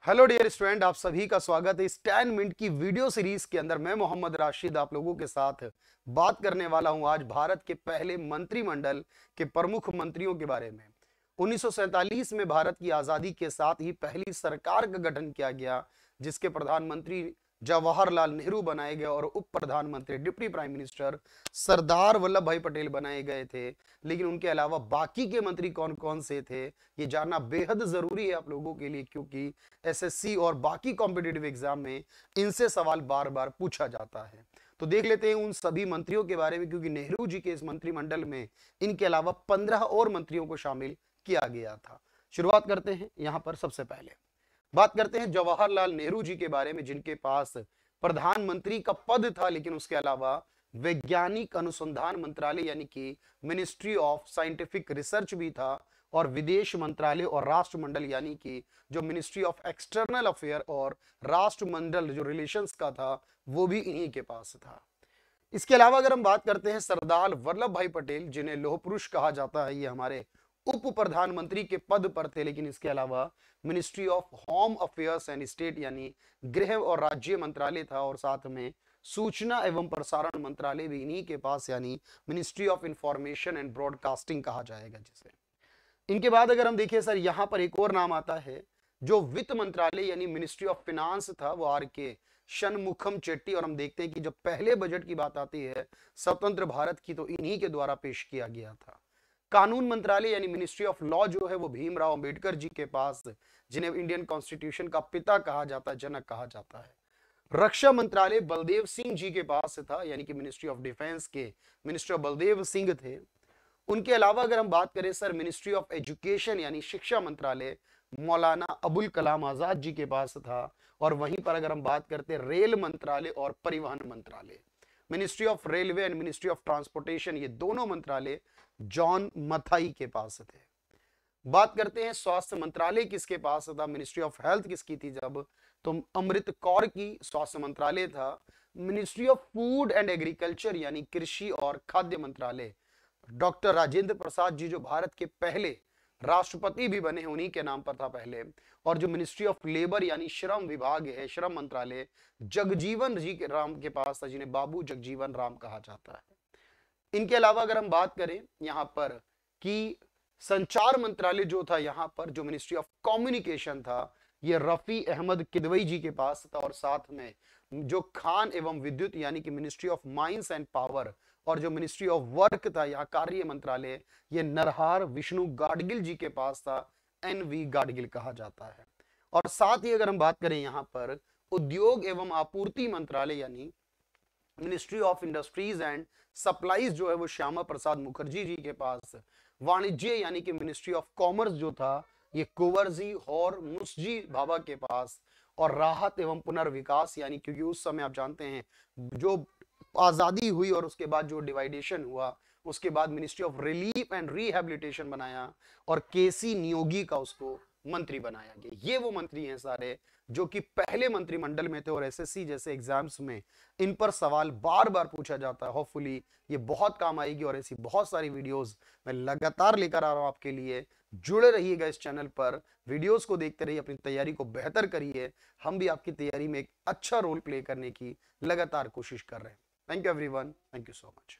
Hello dear student, आप सभी का स्वागत है इस 10 मिनट की वीडियो सीरीज के अंदर। मैं मोहम्मद राशिद आप लोगों के साथ बात करने वाला हूं आज भारत के पहले मंत्रिमंडल के प्रमुख मंत्रियों के बारे में। 1947 में भारत की आजादी के साथ ही पहली सरकार का गठन किया गया, जिसके प्रधानमंत्री जवाहरलाल नेहरू बनाए गए और उप प्रधानमंत्री deputy prime minister Sardar Vallabh भाई पटेल बनाए गए थे। लेकिन उनके अलावा बाकी के मंत्री कौन कौन से थे, ये जानना बेहद जरूरी है आप लोगों के लिए, क्योंकि एसएससी और बाकी कॉम्पिटिटिव एग्जाम में इनसे सवाल बार बार पूछा जाता है। तो देख लेते हैं उन सभी मंत्रियों के बारे में, क्योंकि नेहरू जी के इस मंत्रिमंडल में इनके अलावा 15 और मंत्रियों को शामिल किया गया था। शुरुआत करते हैं। यहां पर सबसे पहले बात करते हैं जवाहरलाल नेहरू जी के बारे में, जिनके पास प्रधानमंत्री का पद था, लेकिन उसके अलावा वैज्ञानिक अनुसंधान मंत्रालय यानी कि मिनिस्ट्री ऑफ साइंटिफिक रिसर्च भी था, और विदेश मंत्रालय और राष्ट्रमंडल यानी कि जो मिनिस्ट्री ऑफ एक्सटर्नल अफेयर और राष्ट्रमंडल जो रिलेशंस का था, वो भी इन्हीं के पास था। इसके अलावा अगर हम बात करते हैं सरदार वल्लभ भाई पटेल, जिन्हें लौह पुरुष कहा जाता है, ये हमारे उप प्रधानमंत्री के पद पर थे, लेकिन इसके अलावा ministry of home affairs and state यानी गृह और राज्य मंत्रालय था, और साथ में सूचना एवं प्रसारण मंत्रालय भी इन्हीं के पास यानी ministry of information and broadcasting कहा जाएगा जिसे। इनके बाद अगर हम देखें सर, यहां पर एक और नाम आता है जो वित्त मंत्रालय यानी मिनिस्ट्री ऑफ फिनांस था, वो आर के शनमुखम चेट्टी। और हम देखते हैं कि जब पहले बजट की बात आती है स्वतंत्र भारत की, तो इन्हीं के द्वारा पेश किया गया था। कानून मंत्रालय यानी मिनिस्ट्री ऑफ लॉ जो है वो भीमराव अंबेडकर जी के पास, जिन्हें इंडियन कॉन्स्टिट्यूशन का पिता कहा जाता है, जनक कहा जाता है। रक्षा मंत्रालय बलदेव सिंह जी के पास था, यानी कि मिनिस्ट्री ऑफ डिफेंस के मिनिस्टर बलदेव सिंह थे। उनके अलावा अगर हम बात करें सर, मिनिस्ट्री ऑफ एजुकेशन यानी शिक्षा मंत्रालय मौलाना अबुल कलाम आजाद जी के पास था। और वहीं पर अगर हम बात करते हैं रेल मंत्रालय और परिवहन मंत्रालय, ministry of railway and ministry of transportation, ये दोनों मंत्रालय जॉन मथाई के पास थे। बात करते हैं स्वास्थ्य मंत्रालय किसके पास था, मिनिस्ट्री ऑफ हेल्थ किसकी थी जब, तो अमृत कौर की स्वास्थ्य मंत्रालय था। Ministry of food and agriculture यानी कृषि और खाद्य मंत्रालय डॉक्टर राजेंद्र प्रसाद जी, जो भारत के पहले राष्ट्रपति भी बने हैं, उन्हीं के नाम पर था पहले। और जो मिनिस्ट्री ऑफ लेबर यानी श्रम विभाग है, श्रम मंत्रालय जगजीवन जी के राम के पास था, जिन्हें बाबू जगजीवन राम कहा जाता है। इनके अलावा अगर हम बात करें यहाँ पर कि संचार मंत्रालय जो था, यहाँ पर जो मिनिस्ट्री ऑफ कम्युनिकेशन था, ये रफी अहमद किदवई जी के पास था। और साथ में जो खान एवं विद्युत यानी कि ministry of mines and power, और जो मिनिस्ट्री ऑफ वर्क था, यहाँ कार्य मंत्रालय, ये नरहार विष्णु गाडगिल जी के पास था, एनवी गाडगिल कहा जाता है। और साथ ही अगर हम बात करें यहाँ पर उद्योग एवं आपूर्ति मंत्रालय यानी ministry of industries and supplies जो है वो श्यामा प्रसाद मुखर्जी जी के पास। वाणिज्य यानी कि मिनिस्ट्री ऑफ कॉमर्स जो था, ये कुंवर जी और मुंशी भाभा के पास। और राहत एवं पुनर्विकास यानी, क्योंकि उस समय आप जानते हैं जो आजादी हुई और उसके बाद जो डिवाइडेशन हुआ, उसके बाद ministry of relief and rehabilitation बनाया और केसी नियोगी का उसको मंत्री बनाया गया। ये वो मंत्री हैं सारे जो कि पहले मंत्रिमंडल में थे, और एसएससी जैसे एग्जाम्स में इन पर सवाल बार बार पूछा जाता है। होपफुली ये बहुत काम आएगी, और ऐसी बहुत सारी वीडियोस मैं लगातार लेकर आ रहा हूं आपके लिए। जुड़े रहिएगा इस चैनल पर, वीडियोस को देखते रहिए, अपनी तैयारी को बेहतर करिए। हम भी आपकी तैयारी में एक अच्छा रोल प्ले करने की लगातार कोशिश कर रहे हैं। Thank you everyone, thank you so much.